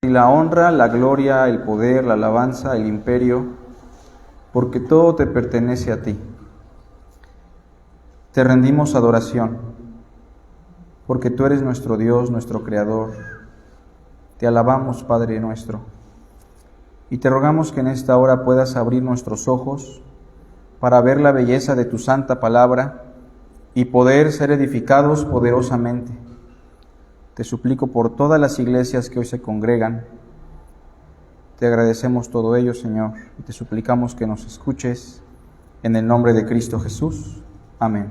Y la honra, la gloria, el poder, la alabanza, el imperio, porque todo te pertenece a ti. Te rendimos adoración, porque tú eres nuestro Dios, nuestro Creador. Te alabamos, Padre nuestro, y te rogamos que en esta hora puedas abrir nuestros ojos para ver la belleza de tu santa palabra y poder ser edificados poderosamente. Te suplico por todas las iglesias que hoy se congregan. Te agradecemos todo ello, Señor, y te suplicamos que nos escuches en el nombre de Cristo Jesús. Amén.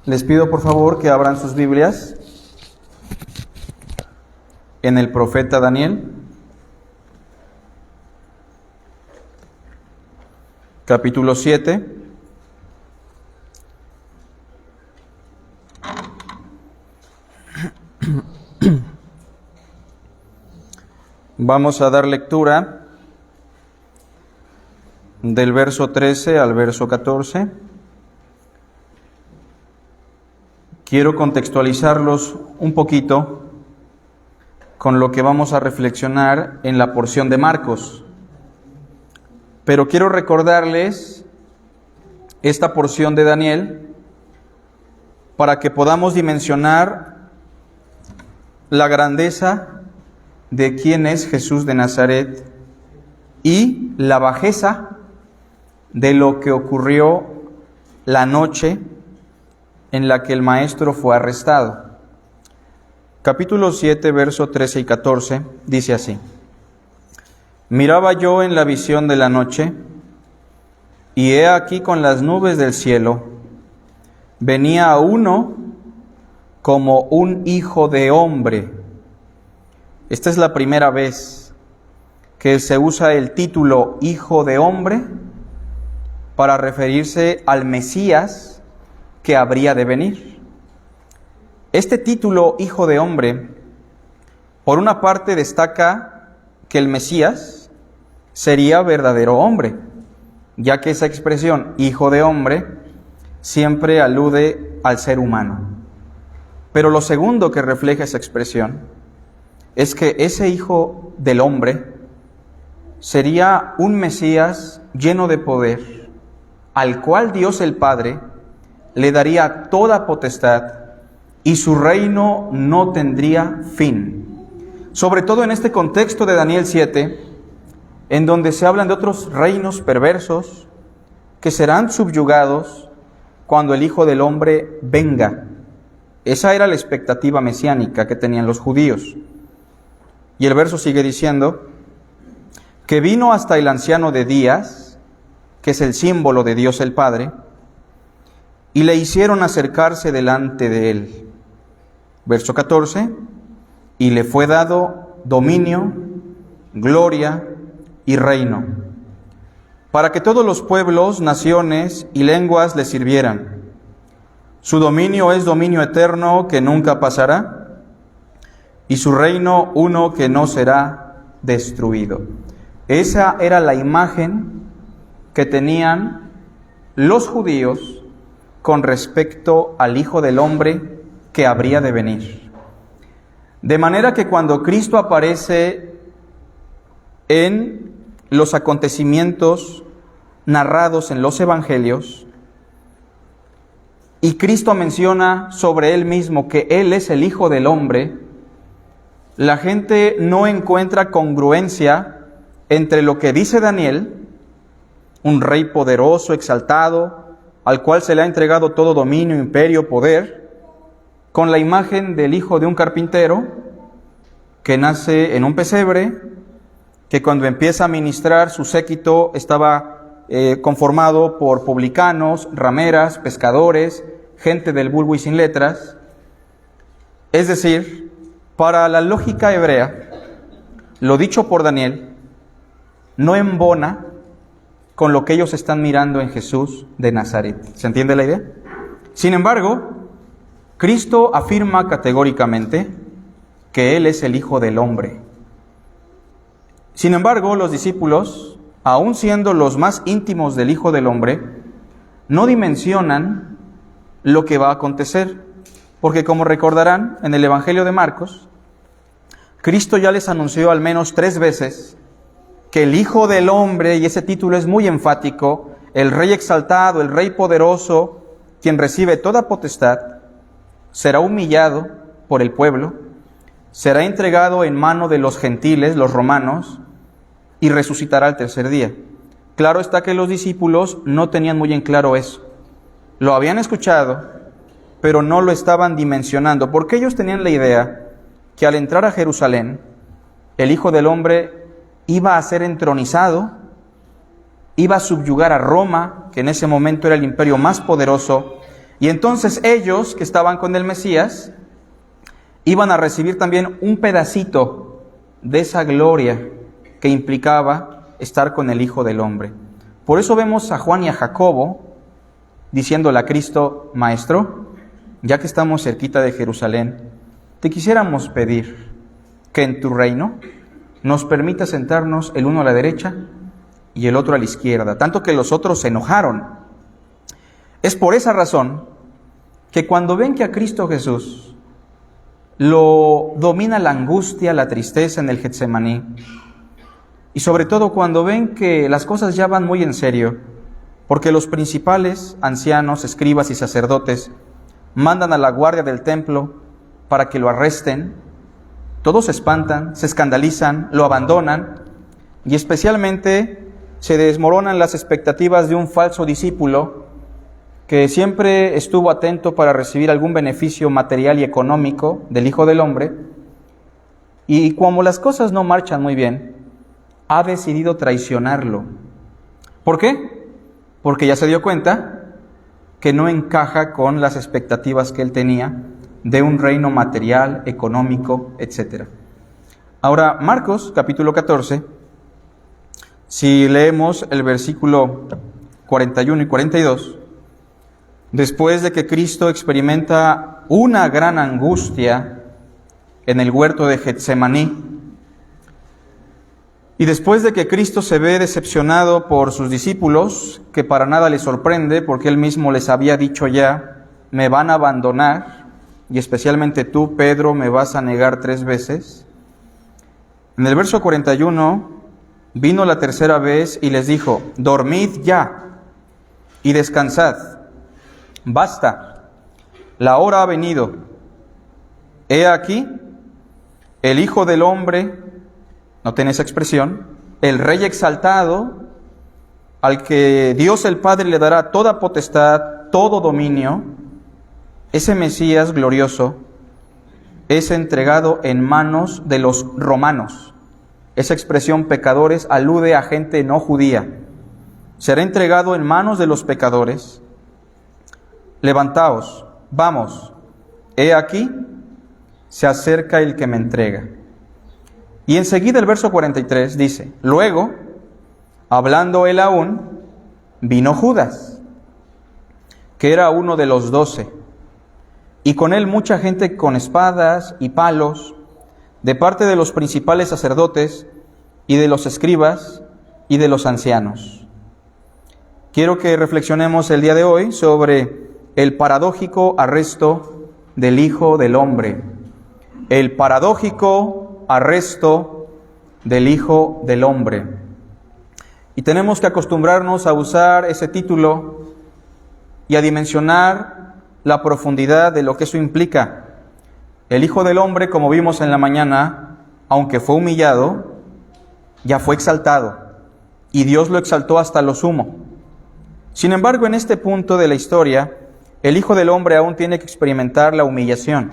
Les pido por favor que abran sus Biblias en el profeta Daniel, capítulo 7. Vamos a dar lectura del verso 13 al verso 14. Quiero contextualizarlos un poquito con lo que vamos a reflexionar en la porción de Marcos. Pero quiero recordarles esta porción de Daniel para que podamos dimensionar la grandeza de quién es Jesús de Nazaret y la bajeza de lo que ocurrió la noche en la que el maestro fue arrestado. Capítulo 7, verso 13 y 14, dice así: Miraba yo en la visión de la noche, y he aquí con las nubes del cielo venía uno como un hijo de hombre. Esta es la primera vez que se usa el título hijo de hombre para referirse al Mesías que habría de venir. Este título hijo de hombre, por una parte destaca que el Mesías sería verdadero hombre, ya que esa expresión hijo de hombre siempre alude al ser humano. Pero lo segundo que refleja esa expresión es que ese hijo del hombre sería un Mesías lleno de poder, al cual Dios el Padre le daría toda potestad y su reino no tendría fin. Sobre todo en este contexto de Daniel 7, en donde se hablan de otros reinos perversos que serán subyugados cuando el Hijo del Hombre venga. Esa era la expectativa mesiánica que tenían los judíos. Y el verso sigue diciendo que vino hasta el anciano de días, que es el símbolo de Dios el Padre, y le hicieron acercarse delante de él. Verso 14, y le fue dado dominio, gloria y reino, para que todos los pueblos, naciones y lenguas le sirvieran. Su dominio es dominio eterno que nunca pasará, y su reino uno que no será destruido. Esa era la imagen que tenían los judíos con respecto al Hijo del Hombre que habría de venir. De manera que cuando Cristo aparece en los acontecimientos narrados en los evangelios, y Cristo menciona sobre Él mismo que Él es el Hijo del Hombre, la gente no encuentra congruencia entre lo que dice Daniel, un rey poderoso, exaltado, al cual se le ha entregado todo dominio, imperio, poder, con la imagen del hijo de un carpintero que nace en un pesebre, que cuando empieza a ministrar su séquito estaba conformado por publicanos, rameras, pescadores, gente del vulgo y sin letras. Es decir, para la lógica hebrea, lo dicho por Daniel no embona con lo que ellos están mirando en Jesús de Nazaret. ¿Se entiende la idea? Sin embargo, Cristo afirma categóricamente que Él es el Hijo del Hombre. Sin embargo, los discípulos, aun siendo los más íntimos del Hijo del Hombre, no dimensionan lo que va a acontecer, porque como recordarán en el Evangelio de Marcos, Cristo ya les anunció al menos 3 veces que el Hijo del Hombre, y ese título es muy enfático, el Rey exaltado, el Rey poderoso, quien recibe toda potestad, será humillado por el pueblo, será entregado en mano de los gentiles, los romanos, y resucitará al tercer día. Claro está que los discípulos no tenían muy en claro eso. Lo habían escuchado, pero no lo estaban dimensionando, porque ellos tenían la idea que al entrar a Jerusalén, el Hijo del Hombre iba a ser entronizado, iba a subyugar a Roma, que en ese momento era el imperio más poderoso, y entonces ellos, que estaban con el Mesías, iban a recibir también un pedacito de esa gloria que implicaba estar con el Hijo del Hombre. Por eso vemos a Juan y a Jacobo diciéndole a Cristo: Maestro, ya que estamos cerquita de Jerusalén, te quisiéramos pedir que en tu reino nos permita sentarnos el uno a la derecha y el otro a la izquierda, tanto que los otros se enojaron. Es por esa razón que cuando ven que a Cristo Jesús lo domina la angustia, la tristeza en el Getsemaní, y sobre todo cuando ven que las cosas ya van muy en serio, porque los principales ancianos, escribas y sacerdotes mandan a la guardia del templo para que lo arresten, todos se espantan, se escandalizan, lo abandonan, y especialmente se desmoronan las expectativas de un falso discípulo que siempre estuvo atento para recibir algún beneficio material y económico del Hijo del Hombre, y como las cosas no marchan muy bien, ha decidido traicionarlo. ¿Por qué? Porque ya se dio cuenta que no encaja con las expectativas que él tenía de un reino material, económico, etc. Ahora, Marcos, capítulo 14, si leemos el versículo 41 y 42, después de que Cristo experimenta una gran angustia en el huerto de Getsemaní, y después de que Cristo se ve decepcionado por sus discípulos, que para nada les sorprende, porque él mismo les había dicho ya: me van a abandonar, y especialmente tú, Pedro, me vas a negar 3 veces. En el verso 41, vino la tercera vez y les dijo: dormid ya y descansad. Basta, la hora ha venido. He aquí, el Hijo del Hombre, noten esa expresión, el Rey exaltado, al que Dios el Padre le dará toda potestad, todo dominio, ese Mesías glorioso es entregado en manos de los romanos. Esa expresión pecadores alude a gente no judía. Será entregado en manos de los pecadores. Levantaos, vamos, he aquí, se acerca el que me entrega. Y enseguida el verso 43 dice: luego, hablando él aún, vino Judas, que era uno de los 12, y con él mucha gente con espadas y palos, de parte de los principales sacerdotes, y de los escribas, y de los ancianos. Quiero que reflexionemos el día de hoy sobre el paradójico arresto del Hijo del Hombre. El paradójico arresto del Hijo del Hombre. Y tenemos que acostumbrarnos a usar ese título y a dimensionar la profundidad de lo que eso implica. El Hijo del Hombre, como vimos en la mañana, aunque fue humillado, ya fue exaltado, y Dios lo exaltó hasta lo sumo. Sin embargo, en este punto de la historia, el Hijo del Hombre aún tiene que experimentar la humillación.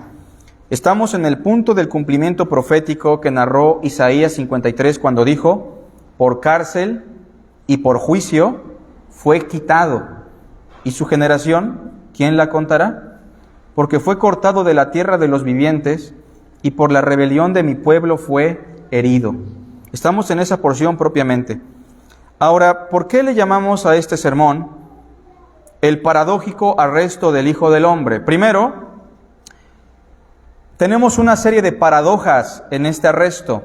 Estamos en el punto del cumplimiento profético que narró Isaías 53 cuando dijo: por cárcel y por juicio fue quitado. ¿Y su generación, quién la contará? Porque fue cortado de la tierra de los vivientes, y por la rebelión de mi pueblo fue herido. Estamos en esa porción propiamente. Ahora, ¿por qué le llamamos a este sermón el paradójico arresto del Hijo del Hombre? Primero, tenemos una serie de paradojas en este arresto.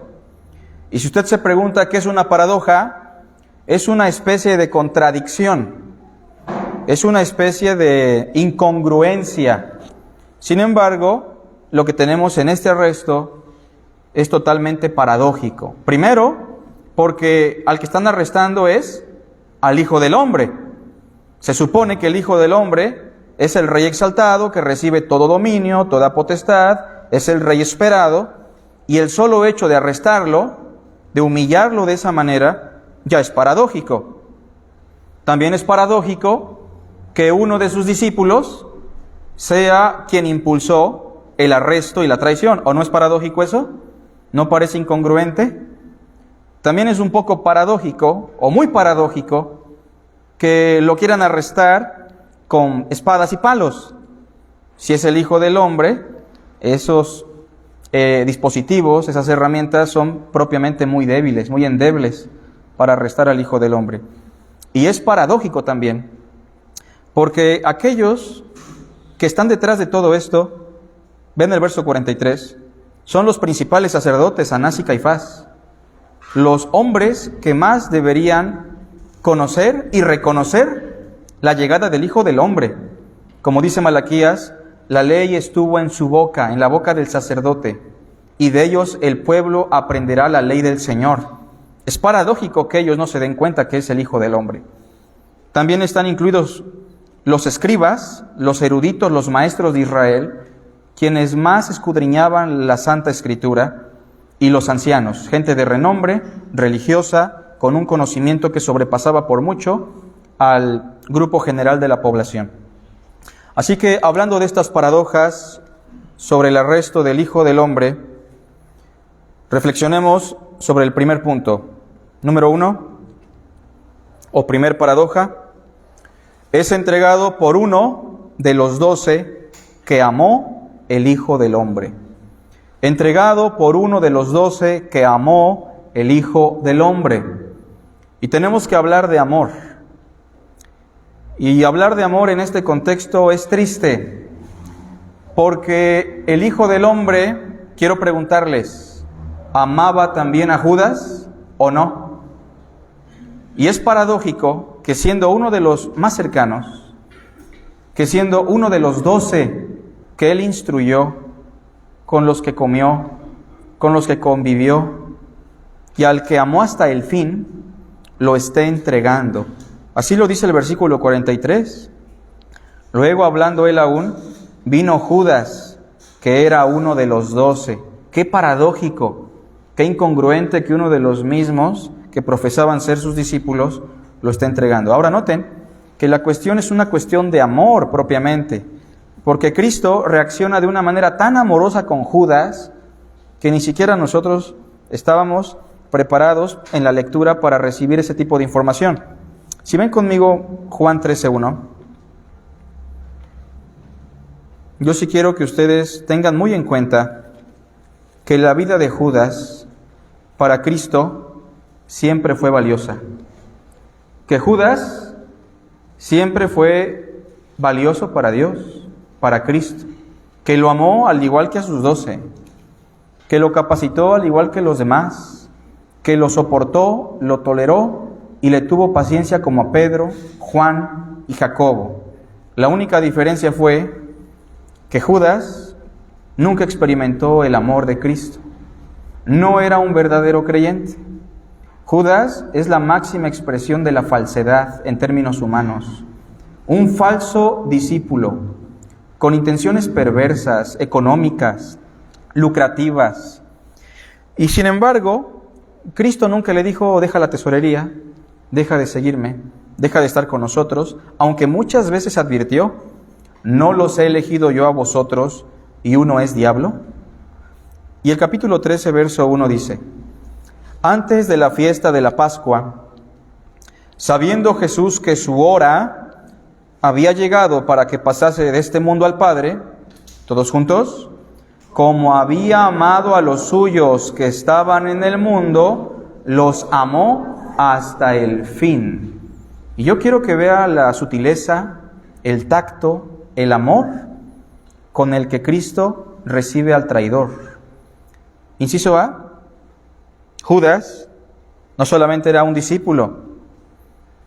Y si usted se pregunta qué es una paradoja, es una especie de contradicción, es una especie de incongruencia. Sin embargo, lo que tenemos en este arresto es totalmente paradójico. Primero, porque al que están arrestando es al Hijo del Hombre. Se supone que el Hijo del Hombre es el Rey exaltado que recibe todo dominio, toda potestad, es el Rey esperado, y el solo hecho de arrestarlo, de humillarlo de esa manera, ya es paradójico. También es paradójico que uno de sus discípulos sea quien impulsó el arresto y la traición. ¿O no es paradójico eso? ¿No parece incongruente? También es un poco paradójico, o muy paradójico, que lo quieran arrestar con espadas y palos. Si es el Hijo del Hombre, esos dispositivos, esas herramientas son propiamente muy débiles, muy endebles para arrestar al Hijo del Hombre. Y es paradójico también, porque aquellos que están detrás de todo esto, ven el verso 43, son los principales sacerdotes, Anás y Caifás, los hombres que más deberían conocer y reconocer la llegada del Hijo del Hombre. Como dice Malaquías, la ley estuvo en su boca, en la boca del sacerdote, y de ellos el pueblo aprenderá la ley del Señor. Es paradójico que ellos no se den cuenta que es el Hijo del Hombre. También están incluidos los escribas, los eruditos, los maestros de Israel, quienes más escudriñaban la Santa Escritura, y los ancianos, gente de renombre, religiosa, con un conocimiento que sobrepasaba por mucho al grupo general de la población. Así que, hablando de estas paradojas sobre el arresto del Hijo del Hombre, reflexionemos sobre el primer punto. Número 1, o primer paradoja, es entregado por uno de los 12 que amó el Hijo del Hombre. Entregado por uno de los 12 que amó el Hijo del Hombre. Y tenemos que hablar de amor. Y hablar de amor en este contexto es triste, porque el Hijo del Hombre, quiero preguntarles, ¿amaba también a Judas o no? Y es paradójico que siendo uno de los más cercanos, que siendo uno de los 12 que él instruyó, con los que comió, con los que convivió, y al que amó hasta el fin, lo esté entregando. Así lo dice el versículo 43. Luego, hablando él aún, vino Judas, que era uno de los 12. Qué paradójico, qué incongruente que uno de los mismos que profesaban ser sus discípulos lo esté entregando. Ahora noten que la cuestión es una cuestión de amor propiamente, porque Cristo reacciona de una manera tan amorosa con Judas que ni siquiera nosotros estábamos preparados en la lectura para recibir ese tipo de información. Si ven conmigo Juan 13:1, yo sí quiero que ustedes tengan muy en cuenta que la vida de Judas para Cristo siempre fue valiosa. Que Judas siempre fue valioso para Dios, para Cristo, que lo amó al igual que a sus 12, que lo capacitó al igual que los demás, que lo soportó, lo toleró y le tuvo paciencia como a Pedro, Juan y Jacobo. La única diferencia fue que Judas nunca experimentó el amor de Cristo. No era un verdadero creyente. Judas es la máxima expresión de la falsedad en términos humanos. Un falso discípulo con intenciones perversas, económicas, lucrativas. Y sin embargo, Cristo nunca le dijo, deja la tesorería, deja de seguirme, deja de estar con nosotros, aunque muchas veces advirtió, ¿no los he elegido yo a vosotros y uno es diablo? Y el capítulo 13, verso 1 dice, antes de la fiesta de la Pascua, sabiendo Jesús que su hora había llegado para que pasase de este mundo al Padre, todos juntos, como había amado a los suyos que estaban en el mundo, los amó hasta el fin. Y yo quiero que vea la sutileza, el tacto, el amor con el que Cristo recibe al traidor. Inciso A, Judas no solamente era un discípulo,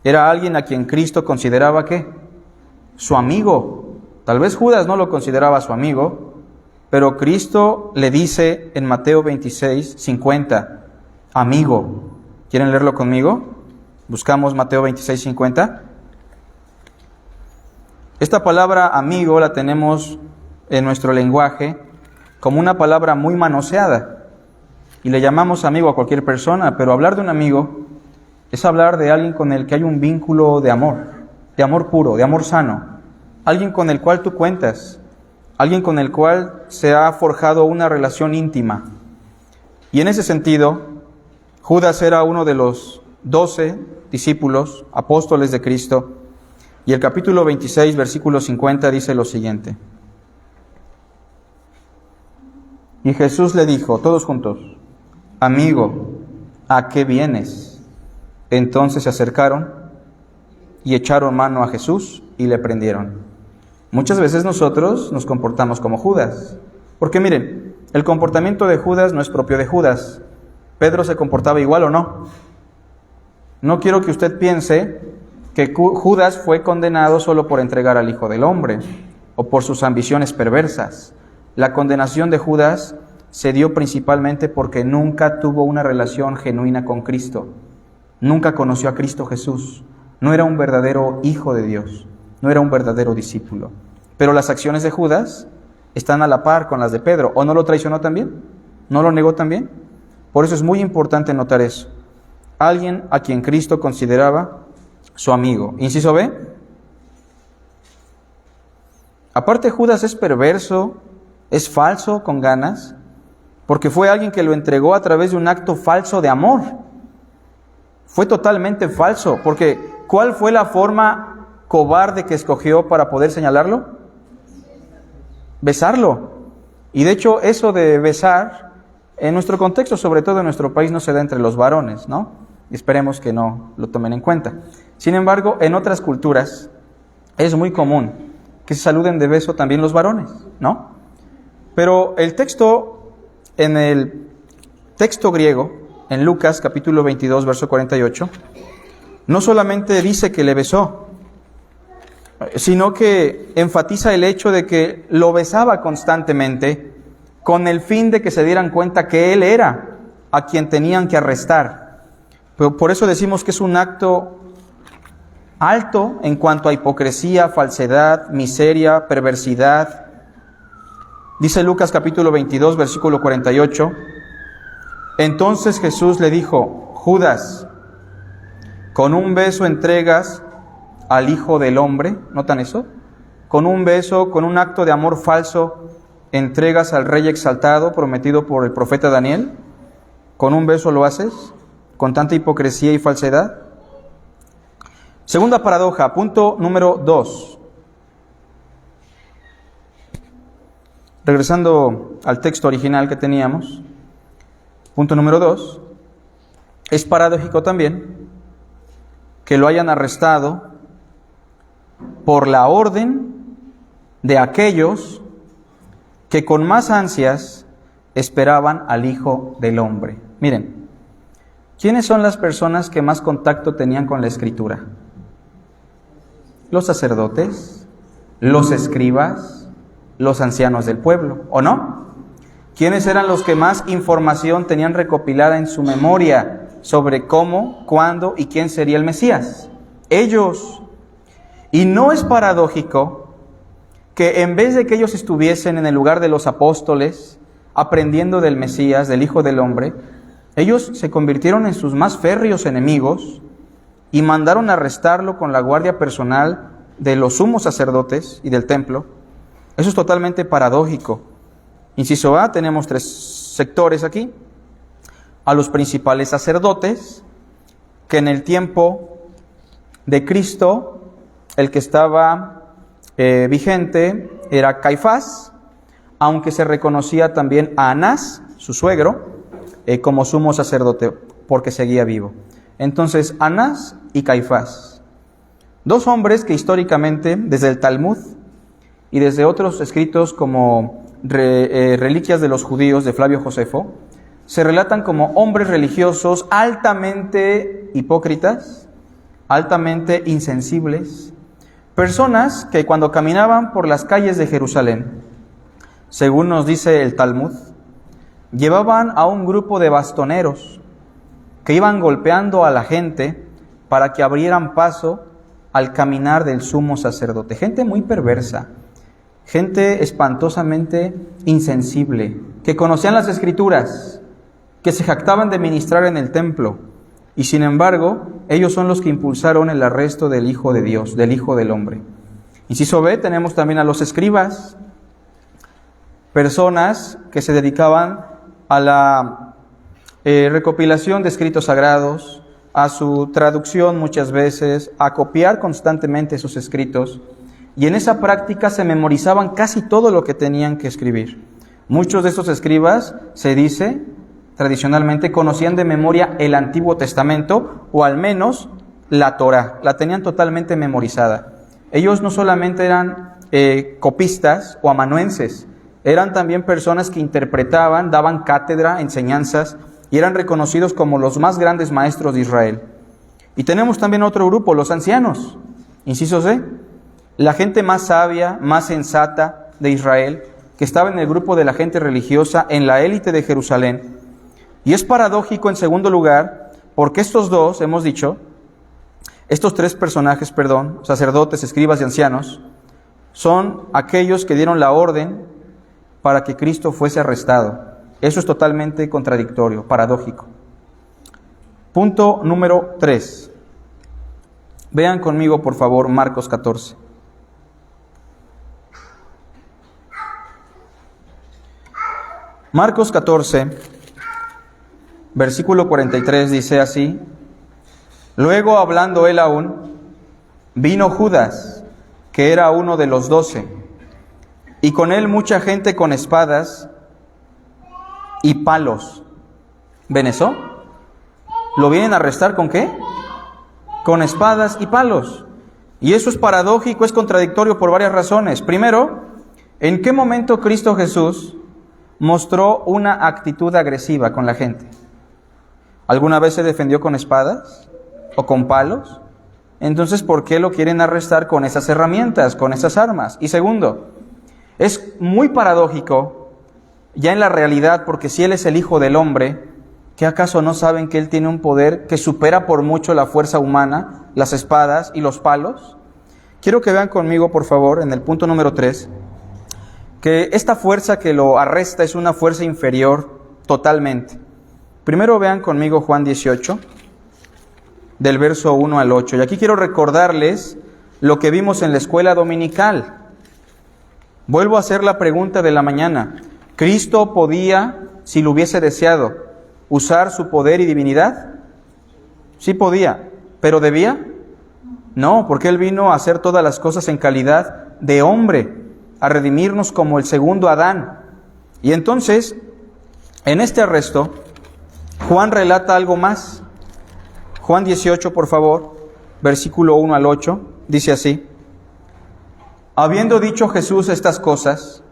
era alguien a quien Cristo consideraba ¿qué? Su amigo. Tal vez Judas no lo consideraba su amigo, Pero Cristo le dice en Mateo 26:50, amigo. ¿Quieren leerlo conmigo? Buscamos Mateo 26:50. Esta palabra amigo la tenemos en nuestro lenguaje como una palabra muy manoseada. Y le llamamos amigo a cualquier persona, pero hablar de un amigo es hablar de alguien con el que hay un vínculo de amor puro, de amor sano. Alguien con el cual tú cuentas, alguien con el cual se ha forjado una relación íntima. Y en ese sentido, Judas era uno de los 12 discípulos, apóstoles de Cristo, y el capítulo 26, versículo 50 dice lo siguiente. Y Jesús le dijo, todos juntos, amigo, ¿a qué vienes? Entonces se acercaron y echaron mano a Jesús y le prendieron. Muchas veces nosotros nos comportamos como Judas, porque miren, el comportamiento de Judas no es propio de Judas. ¿Pedro se comportaba igual o no? No quiero que usted piense que Judas fue condenado solo por entregar al Hijo del Hombre o por sus ambiciones perversas. La condenación de Judas se dio principalmente porque nunca tuvo una relación genuina con Cristo. Nunca conoció a Cristo Jesús. No era un verdadero hijo de Dios. No era un verdadero discípulo. Pero las acciones de Judas están a la par con las de Pedro. ¿O no lo traicionó también? ¿No lo negó también? Por eso es muy importante notar eso. Alguien a quien Cristo consideraba su amigo. Inciso B. Aparte, Judas es perverso, es falso con ganas, porque fue alguien que lo entregó a través de un acto falso de amor. Fue totalmente falso, porque ¿cuál fue la forma cobarde que escogió para poder señalarlo? Besarlo. Y de hecho, eso de besar, en nuestro contexto, sobre todo en nuestro país, no se da entre los varones, ¿no? Esperemos que no lo tomen en cuenta. Sin embargo, en otras culturas es muy común que se saluden de beso también los varones, ¿no? Pero el texto, en el texto griego, en Lucas capítulo 22, verso 48, no solamente dice que le besó, sino que enfatiza el hecho de que lo besaba constantemente con el fin de que se dieran cuenta que él era a quien tenían que arrestar. Pero por eso decimos que es un acto alto en cuanto a hipocresía, falsedad, miseria, perversidad. Dice Lucas capítulo 22, versículo 48. Entonces Jesús le dijo, Judas, ¿con un beso entregas al Hijo del Hombre? ¿Notan eso? Con un beso, con un acto de amor falso, entregas al Rey exaltado prometido por el profeta Daniel. ¿Con un beso lo haces? ¿Con tanta hipocresía y falsedad? Segunda paradoja, punto número 2. Regresando al texto original que teníamos, punto número 2. Es paradójico también que lo hayan arrestado por la orden de aquellos que con más ansias esperaban al Hijo del Hombre. Miren, ¿quiénes son las personas que más contacto tenían con la Escritura? Los sacerdotes, los escribas, los ancianos del pueblo, ¿o no? ¿Quiénes eran los que más información tenían recopilada en su memoria sobre cómo, cuándo y quién sería el Mesías? Ellos. Y no es paradójico que en vez de que ellos estuviesen en el lugar de los apóstoles, aprendiendo del Mesías, del Hijo del Hombre, ellos se convirtieron en sus más férreos enemigos y mandaron a arrestarlo con la guardia personal de los sumos sacerdotes y del templo. Eso es totalmente paradójico. Inciso A, tenemos 3 sectores aquí. A los principales sacerdotes, que en el tiempo de Cristo, el que estaba vigente era Caifás, aunque se reconocía también a Anás, su suegro, como sumo sacerdote, porque seguía vivo. Entonces, Anás y Caifás, 2 hombres que históricamente, desde el Talmud y desde otros escritos como Reliquias de los Judíos de Flavio Josefo, se relatan como hombres religiosos altamente hipócritas, altamente insensibles, personas que cuando caminaban por las calles de Jerusalén según nos dice el Talmud, llevaban a un grupo de bastoneros que iban golpeando a la gente para que abrieran paso al caminar del sumo sacerdote. Gente muy perversa, gente espantosamente insensible, que conocían las Escrituras, que se jactaban de ministrar en el templo, y sin embargo, ellos son los que impulsaron el arresto del Hijo de Dios, del Hijo del Hombre. Inciso B, tenemos también a los escribas, personas que se dedicaban a la recopilación de escritos sagrados, a su traducción muchas veces, a copiar constantemente sus escritos, y en esa práctica se memorizaban casi todo lo que tenían que escribir. Muchos de estos escribas, se dice, tradicionalmente conocían de memoria el Antiguo Testamento, o al menos la Torá, la tenían totalmente memorizada. Ellos no solamente eran copistas o amanuenses, eran también personas que interpretaban, daban cátedra, enseñanzas, y eran reconocidos como los más grandes maestros de Israel. Y tenemos también otro grupo, los ancianos. Inciso C, la gente más sabia, más sensata de Israel, que estaba en el grupo de la gente religiosa, en la élite de Jerusalén. Y es paradójico, en segundo lugar, porque estos tres personajes, sacerdotes, escribas y ancianos, son aquellos que dieron la orden para que Cristo fuese arrestado. Eso es totalmente contradictorio, paradójico. Punto número 3. Vean conmigo, por favor, Marcos 14. Marcos 14, versículo 43, dice así: luego, hablando él aún, vino Judas, que era uno de los 12, y con él mucha gente con espadas y palos. ¿Ven eso? ¿Lo vienen a arrestar con qué? Con espadas y palos. Y eso es paradójico, es contradictorio por varias razones. Primero, ¿en qué momento Cristo Jesús mostró una actitud agresiva con la gente? ¿Alguna vez se defendió con espadas o con palos? Entonces, ¿por qué lo quieren arrestar con esas herramientas, con esas armas? Y segundo, es muy paradójico ya en la realidad, porque si Él es el Hijo del Hombre, ¿qué acaso no saben que Él tiene un poder que supera por mucho la fuerza humana, las espadas y los palos? Quiero que vean conmigo, por favor, en el punto número 3, que esta fuerza que lo arresta es una fuerza inferior totalmente. Primero vean conmigo Juan 18, del verso 1 al 8. Y aquí quiero recordarles lo que vimos en la escuela dominical. Vuelvo a hacer la pregunta de la mañana. ¿Cristo podía, si lo hubiese deseado, usar su poder y divinidad? Sí podía, ¿pero debía? No, porque Él vino a hacer todas las cosas en calidad de hombre, a redimirnos como el segundo Adán. Y entonces, en este arresto, Juan relata algo más. Juan 18, por favor, versículo 1 al 8, dice así: habiendo dicho Jesús estas cosas,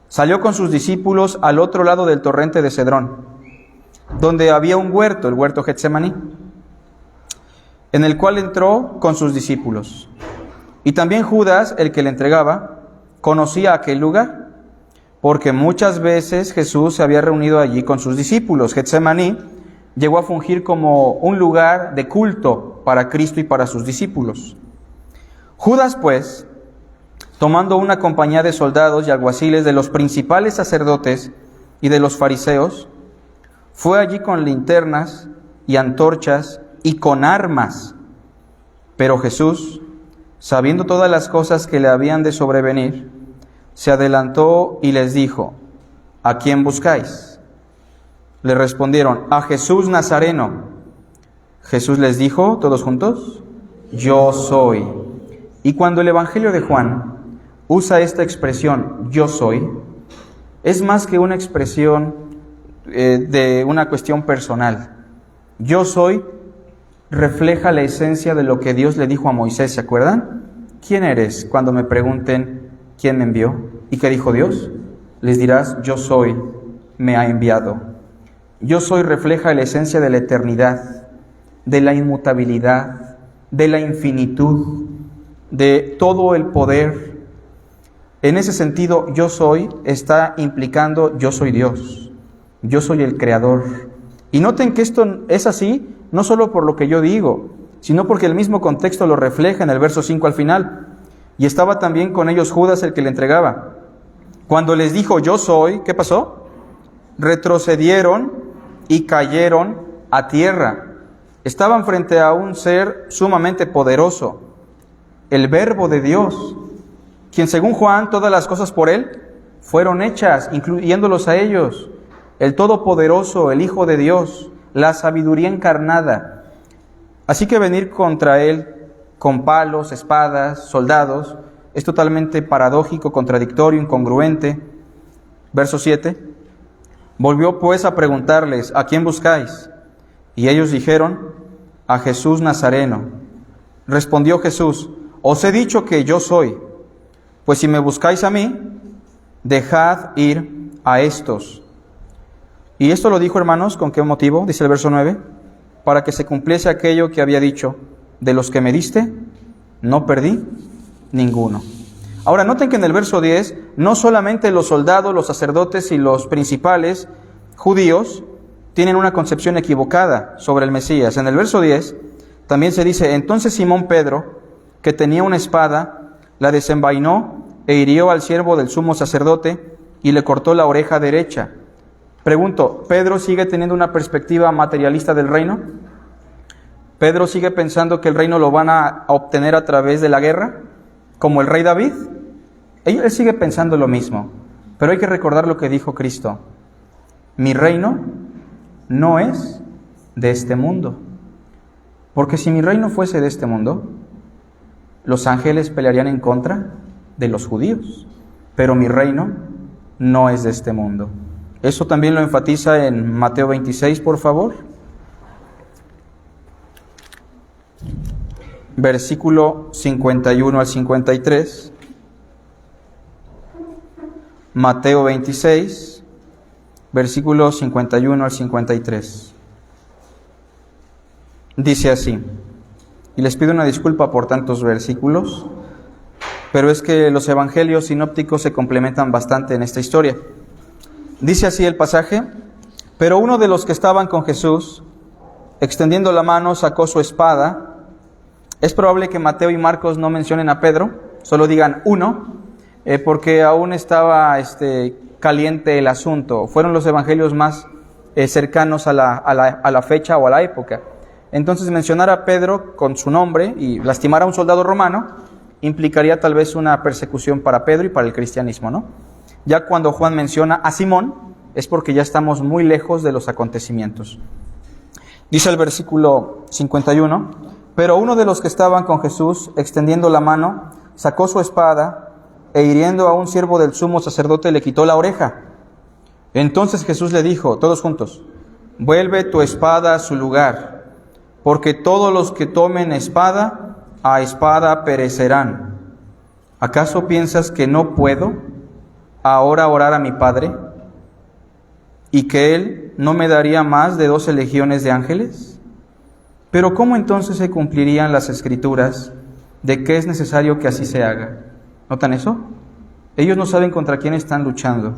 salió con sus discípulos al otro lado del torrente de Cedrón, donde había un huerto, el huerto Getsemaní, en el cual entró con sus discípulos. Y también Judas, el que le entregaba, conocía aquel lugar, porque muchas veces Jesús se había reunido allí con sus discípulos. Getsemaní llegó a fungir como un lugar de culto para Cristo y para sus discípulos. Judas, pues, tomando una compañía de soldados y alguaciles de los principales sacerdotes y de los fariseos, fue allí con linternas y antorchas y con armas. Pero Jesús, sabiendo todas las cosas que le habían de sobrevenir, se adelantó y les dijo: ¿a quién buscáis? Le respondieron: a Jesús Nazareno. Jesús les dijo, todos juntos: yo soy. Y cuando el Evangelio de Juan usa esta expresión, yo soy, es más que una expresión de una cuestión personal. Yo soy refleja la esencia de lo que Dios le dijo a Moisés, ¿se acuerdan? ¿Quién eres? Cuando me pregunten quién me envió. ¿Y qué dijo Dios? Les dirás: yo soy, me ha enviado. Yo soy refleja la esencia de la eternidad, de la inmutabilidad, de la infinitud, de todo el poder. En ese sentido, yo soy está implicando yo soy Dios, yo soy el Creador. Y noten que esto es así, no solo por lo que yo digo, sino porque el mismo contexto lo refleja en el verso 5 al final. Y estaba también con ellos Judas, el que le entregaba. Cuando les dijo yo soy, ¿qué pasó? Retrocedieron y cayeron a tierra. Estaban frente a un ser sumamente poderoso, el Verbo de Dios, quien según Juan todas las cosas por él fueron hechas, incluyéndolos a ellos, el Todopoderoso, el Hijo de Dios, la sabiduría encarnada. Así que venir contra él con palos, espadas, soldados, es totalmente paradójico, contradictorio, incongruente. Verso 7. Volvió pues a preguntarles, ¿a quién buscáis? Y ellos dijeron, a Jesús Nazareno. Respondió Jesús, os he dicho que yo soy. Pues si me buscáis a mí, dejad ir a estos. Y esto lo dijo, hermanos, ¿con qué motivo? Dice el verso 9, para que se cumpliese aquello que había dicho, de los que me diste, no perdí ninguno. Ahora noten que en el verso 10, no solamente los soldados, los sacerdotes y los principales judíos tienen una concepción equivocada sobre el Mesías. En el verso 10 también se dice, entonces Simón Pedro, que tenía una espada, la desenvainó e hirió al siervo del sumo sacerdote y le cortó la oreja derecha. Pregunto, ¿Pedro sigue teniendo una perspectiva materialista del reino? ¿Pedro sigue pensando que el reino lo van a obtener a través de la guerra, como el rey David? Él sigue pensando lo mismo, pero hay que recordar lo que dijo Cristo. Mi reino no es de este mundo, porque si mi reino fuese de este mundo, los ángeles pelearían en contra de los judíos, pero mi reino no es de este mundo. Eso también lo enfatiza en Mateo 26, por favor. Versículo 51 al 53. Mateo 26, versículos 51 al 53. Dice así, y les pido una disculpa por tantos versículos, pero es que los evangelios sinópticos se complementan bastante en esta historia. Dice así el pasaje, pero uno de los que estaban con Jesús, extendiendo la mano, sacó su espada. Es probable que Mateo y Marcos no mencionen a Pedro, solo digan uno, porque aún estaba caliente el asunto. Fueron los evangelios más cercanos a la fecha o a la época. Entonces mencionar a Pedro con su nombre y lastimar a un soldado romano implicaría tal vez una persecución para Pedro y para el cristianismo, ¿no? Ya cuando Juan menciona a Simón es porque ya estamos muy lejos de los acontecimientos. Dice el versículo 51, pero uno de los que estaban con Jesús, extendiendo la mano, sacó su espada e hiriendo a un siervo del sumo sacerdote le quitó la oreja. Entonces Jesús le dijo, todos juntos, vuelve tu espada a su lugar, porque todos los que tomen espada, a espada perecerán. ¿Acaso piensas que no puedo ahora orar a mi Padre, y que Él no me daría más de 12 legiones de ángeles? Pero ¿cómo entonces se cumplirían las Escrituras de que es necesario que así se haga? ¿Notan eso? Ellos no saben contra quién están luchando.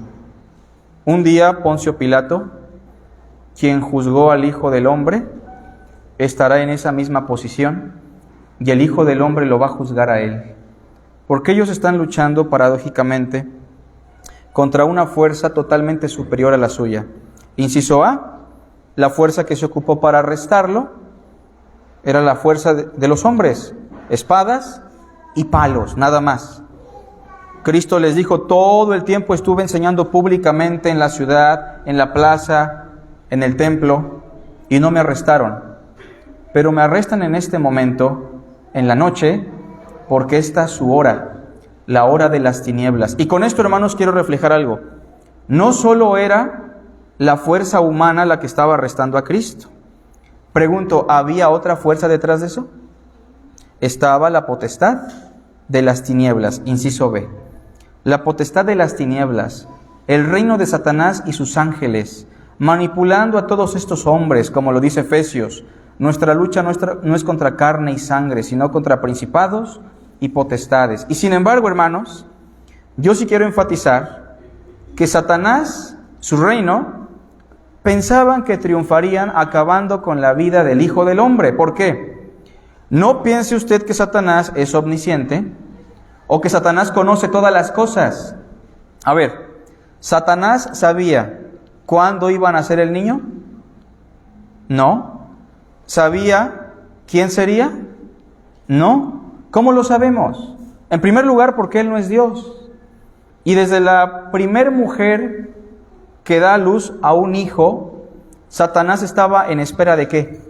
Un día Poncio Pilato, quien juzgó al Hijo del Hombre, estará en esa misma posición, y el Hijo del Hombre lo va a juzgar a él. Porque ellos están luchando paradójicamente contra una fuerza totalmente superior a la suya. Inciso A, la fuerza que se ocupó para arrestarlo era la fuerza de los hombres, espadas y palos, nada más. Cristo les dijo, todo el tiempo estuve enseñando públicamente en la ciudad, en la plaza, en el templo, y no me arrestaron. Pero me arrestan en este momento, en la noche, porque esta es su hora, la hora de las tinieblas. Y con esto, hermanos, quiero reflejar algo. No solo era la fuerza humana la que estaba arrestando a Cristo. Pregunto, ¿había otra fuerza detrás de eso? Estaba la potestad de las tinieblas, inciso B. La potestad de las tinieblas, el reino de Satanás y sus ángeles, manipulando a todos estos hombres, como lo dice Efesios. Nuestra lucha no es contra carne y sangre, sino contra principados y potestades. Y sin embargo, hermanos, yo sí quiero enfatizar que Satanás, su reino, pensaban que triunfarían acabando con la vida del Hijo del Hombre. ¿Por qué? No piense usted que Satanás es omnisciente o que Satanás conoce todas las cosas. A ver, ¿Satanás sabía cuándo iba a nacer el niño? No. ¿Sabía quién sería? No. ¿Cómo lo sabemos? En primer lugar, porque Él no es Dios. Y desde la primer mujer que da a luz a un hijo, Satanás estaba en espera ¿de qué?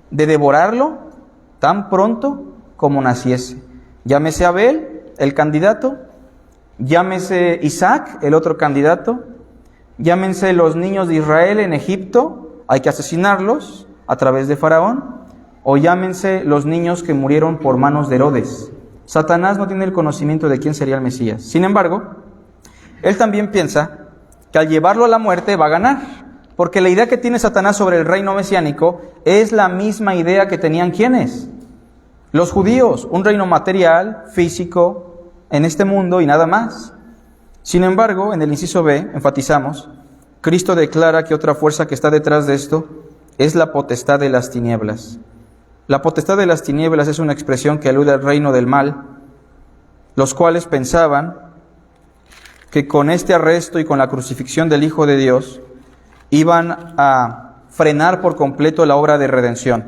De devorarlo tan pronto como naciese. Llámese Abel, el candidato, llámese Isaac, el otro candidato, llámense los niños de Israel en Egipto, hay que asesinarlos a través de Faraón, o llámense los niños que murieron por manos de Herodes. Satanás no tiene el conocimiento de quién sería el Mesías. Sin embargo, él también piensa que al llevarlo a la muerte va a ganar, porque la idea que tiene Satanás sobre el reino mesiánico es la misma idea que tenían ¿quiénes? Los judíos, un reino material, físico, en este mundo y nada más. Sin embargo, en el inciso B, enfatizamos, Cristo declara que otra fuerza que está detrás de esto es la potestad de las tinieblas. La potestad de las tinieblas es una expresión que alude al reino del mal, los cuales pensaban que con este arresto y con la crucifixión del Hijo de Dios iban a frenar por completo la obra de redención.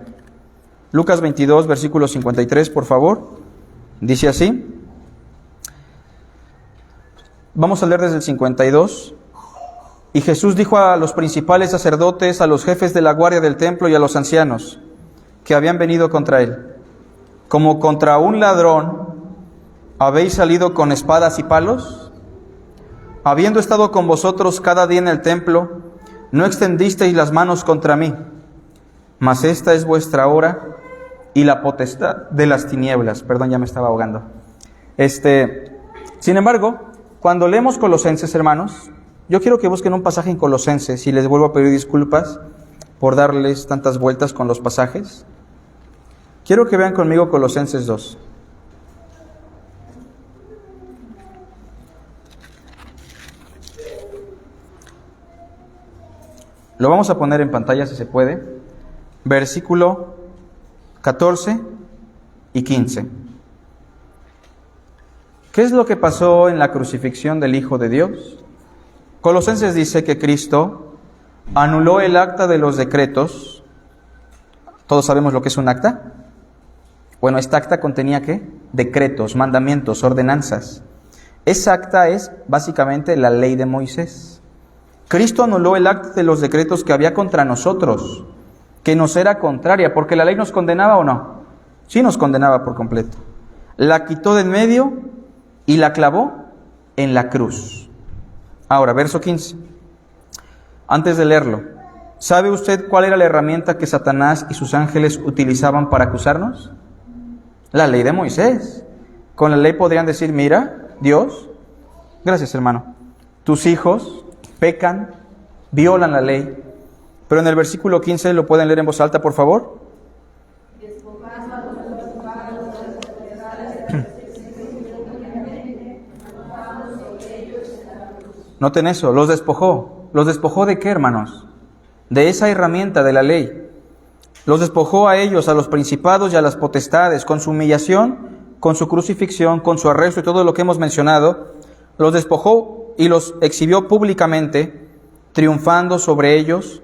Lucas 22, versículo 53, por favor, dice así. Vamos a leer desde el 52. Y Jesús dijo a los principales sacerdotes, a los jefes de la guardia del templo y a los ancianos que habían venido contra él: como contra un ladrón, ¿habéis salido con espadas y palos? Habiendo estado con vosotros cada día en el templo, no extendisteis las manos contra mí, mas esta es vuestra hora y la potestad de las tinieblas. Perdón, ya me estaba ahogando. Sin embargo, cuando leemos Colosenses, hermanos, yo quiero que busquen un pasaje en Colosenses, y les vuelvo a pedir disculpas por darles tantas vueltas con los pasajes. Quiero que vean conmigo Colosenses 2. Lo vamos a poner en pantalla si se puede. Versículo 14 y 15. ¿Qué es lo que pasó en la crucifixión del Hijo de Dios? Colosenses dice que Cristo anuló el acta de los decretos. ¿Todos sabemos lo que es un acta? Bueno, esta acta contenía ¿qué? Decretos, mandamientos, ordenanzas. Esa acta es básicamente la ley de Moisés. Cristo anuló el acta de los decretos que había contra nosotros, que nos era contraria, porque la ley nos condenaba ¿o no? Sí nos condenaba por completo. La quitó de en medio y la clavó en la cruz. Ahora, verso 15. Antes de leerlo, ¿sabe usted cuál era la herramienta que Satanás y sus ángeles utilizaban para acusarnos? La ley de Moisés. Con la ley podrían decir: mira, Dios, gracias hermano, tus hijos pecan, violan la ley. Pero en el versículo 15, ¿lo pueden leer en voz alta, por favor? Noten eso, los despojó. ¿Los despojó de qué, hermanos? De esa herramienta de la ley. Los despojó a ellos, a los principados y a las potestades, con su humillación, con su crucifixión, con su arresto y todo lo que hemos mencionado. Los despojó y los exhibió públicamente, triunfando sobre ellos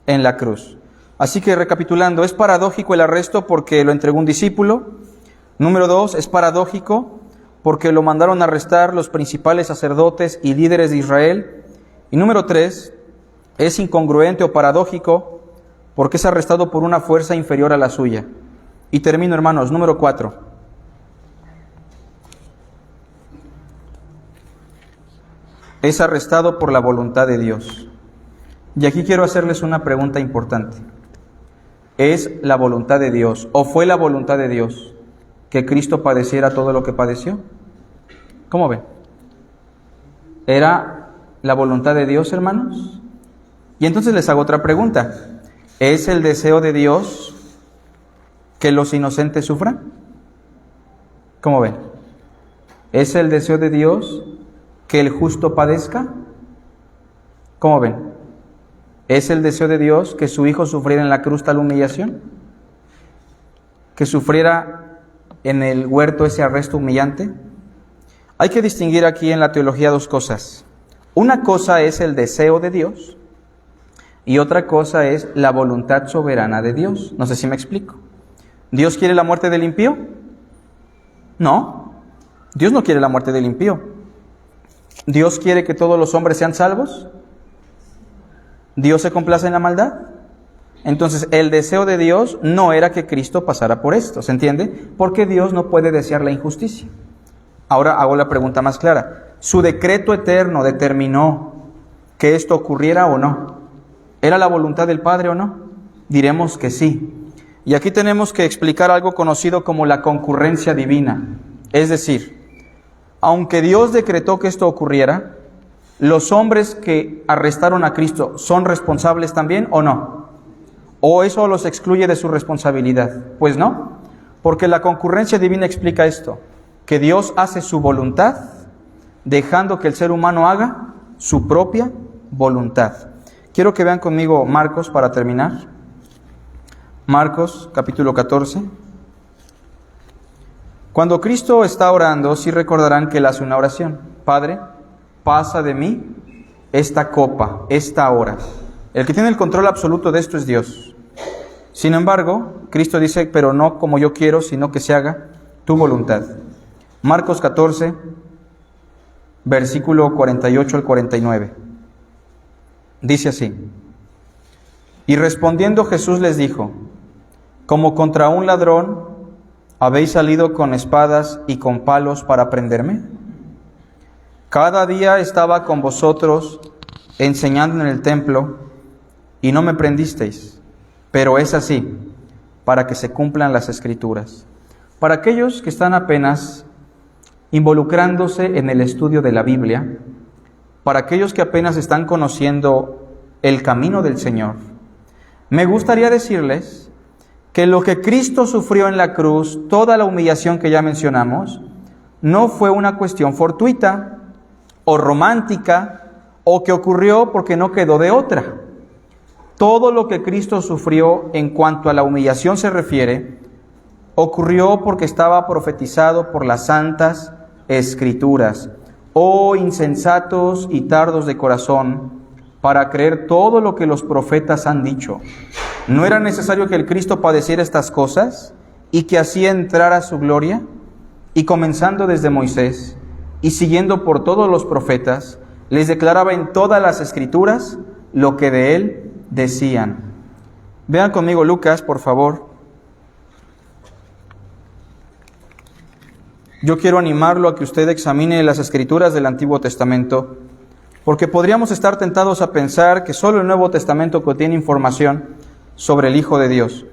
en la cruz. Así que, recapitulando, es paradójico el arresto porque lo entregó un discípulo. Número 2, es paradójico porque lo mandaron a arrestar los principales sacerdotes y líderes de Israel. Y número 3, es incongruente o paradójico porque es arrestado por una fuerza inferior a la suya. Y termino, hermanos, número 4. Es arrestado por la voluntad de Dios. Y aquí quiero hacerles una pregunta importante. ¿Es la voluntad de Dios, o fue la voluntad de Dios, que Cristo padeciera todo lo que padeció? ¿Cómo ven? ¿Era la voluntad de Dios, hermanos? Y entonces les hago otra pregunta. ¿Es el deseo de Dios que los inocentes sufran? ¿Cómo ven? ¿Es el deseo de Dios que el justo padezca? ¿Cómo ven? ¿Es el deseo de Dios que su Hijo sufriera en la cruz tal humillación? ¿Que sufriera en el huerto ese arresto humillante? Hay que distinguir aquí en la teología dos cosas. Una cosa es el deseo de Dios y otra cosa es la voluntad soberana de Dios. No sé si me explico. ¿Dios quiere la muerte del impío? No, Dios no quiere la muerte del impío. ¿Dios quiere que todos los hombres sean salvos? ¿Dios se complace en la maldad? Entonces, el deseo de Dios no era que Cristo pasara por esto, ¿se entiende? Porque Dios no puede desear la injusticia. Ahora hago la pregunta más clara. ¿Su decreto eterno determinó que esto ocurriera o no? ¿Era la voluntad del Padre o no? Diremos que sí. Y aquí tenemos que explicar algo conocido como la concurrencia divina. Es decir, aunque Dios decretó que esto ocurriera, ¿los hombres que arrestaron a Cristo son responsables también o no? ¿O eso los excluye de su responsabilidad? Pues no, porque la concurrencia divina explica esto, que Dios hace su voluntad, dejando que el ser humano haga su propia voluntad. Quiero que vean conmigo Marcos para terminar. Marcos, capítulo 14. Cuando Cristo está orando, sí recordarán que Él hace una oración. Padre, pasa de mí esta copa, esta hora. El que tiene el control absoluto de esto es Dios. Sin embargo, Cristo dice, pero no como yo quiero, sino que se haga tu voluntad. Marcos 14, versículo 48 al 49. Dice así: y respondiendo Jesús les dijo, como contra un ladrón, ¿habéis salido con espadas y con palos para prenderme? Cada día estaba con vosotros enseñando en el templo y no me prendisteis, pero es así, para que se cumplan las Escrituras. Para aquellos que están apenas involucrándose en el estudio de la Biblia, para aquellos que apenas están conociendo el camino del Señor, me gustaría decirles que lo que Cristo sufrió en la cruz, toda la humillación que ya mencionamos, no fue una cuestión fortuita o romántica o que ocurrió porque no quedó de otra. Todo lo que Cristo sufrió en cuanto a la humillación se refiere, ocurrió porque estaba profetizado por las santas Escrituras. Oh insensatos y tardos de corazón, para creer todo lo que los profetas han dicho. ¿No era necesario que el Cristo padeciera estas cosas y que así entrara su gloria? Y comenzando desde Moisés y siguiendo por todos los profetas, les declaraba en todas las Escrituras lo que de él decían. Vean conmigo Lucas, por favor. Yo quiero animarlo a que usted examine las Escrituras del Antiguo Testamento, porque podríamos estar tentados a pensar que solo el Nuevo Testamento contiene información sobre el Hijo de Dios.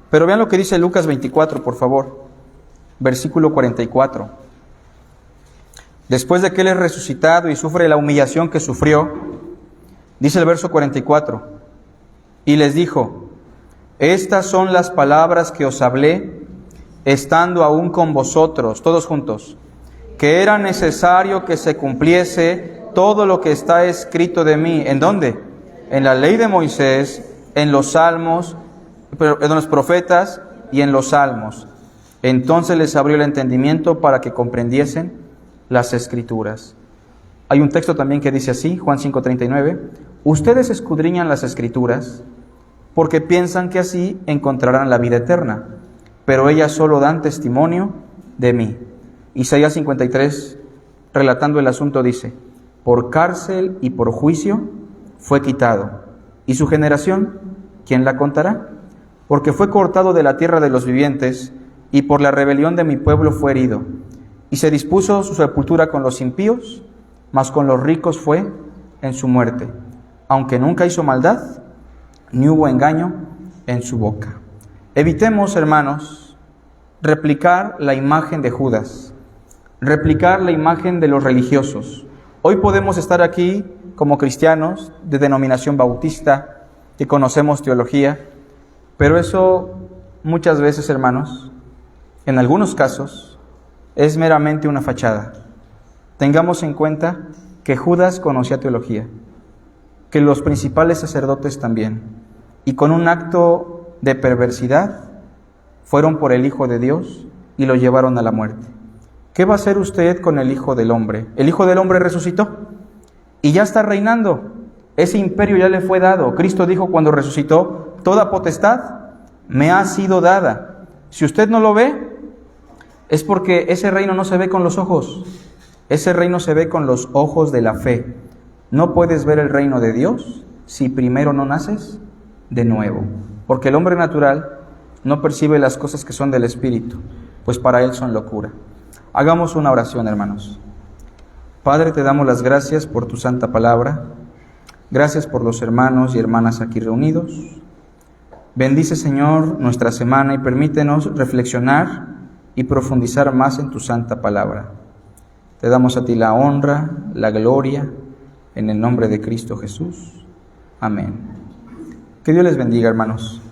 Pero vean lo que dice Lucas 24, por favor, versículo 44. Después de que Él es resucitado y sufre la humillación que sufrió, dice el verso 44, y les dijo, estas son las palabras que os hablé, estando aún con vosotros, todos juntos, que era necesario que se cumpliese todo lo que está escrito de mí. ¿En dónde? En la ley de Moisés, en los salmos, en los profetas y en los salmos. Entonces les abrió el entendimiento para que comprendiesen las Escrituras. Hay un texto también que dice así, Juan 5:39, ustedes escudriñan las Escrituras porque piensan que así encontrarán la vida eterna, pero ellas solo dan testimonio de mí. Isaías 53, relatando el asunto, dice, por cárcel y por juicio fue quitado. ¿Y su generación? ¿Quién la contará? Porque fue cortado de la tierra de los vivientes, y por la rebelión de mi pueblo fue herido. Y se dispuso su sepultura con los impíos, mas con los ricos fue en su muerte, aunque nunca hizo maldad, ni hubo engaño en su boca. Evitemos, hermanos, replicar la imagen de Judas, replicar la imagen de los religiosos. Hoy podemos estar aquí como cristianos de denominación bautista, que conocemos teología, pero eso muchas veces, hermanos, en algunos casos, es meramente una fachada. Tengamos en cuenta que Judas conocía teología, que los principales sacerdotes también, y con un acto de perversidad fueron por el Hijo de Dios y lo llevaron a la muerte. ¿Qué va a hacer usted con el Hijo del Hombre? El Hijo del Hombre resucitó y ya está reinando. Ese imperio ya le fue dado. Cristo dijo cuando resucitó: toda potestad me ha sido dada. Si usted no lo ve, es porque ese reino no se ve con los ojos. Ese reino se ve con los ojos de la fe. No puedes ver el reino de Dios si primero no naces de nuevo. Porque el hombre natural no percibe las cosas que son del Espíritu, pues para él son locura. Hagamos una oración, hermanos. Padre, te damos las gracias por tu santa palabra. Gracias por los hermanos y hermanas aquí reunidos. Bendice, Señor, nuestra semana y permítenos reflexionar y profundizar más en tu santa palabra. Te damos a ti la honra, la gloria, en el nombre de Cristo Jesús. Amén. Que Dios les bendiga, hermanos.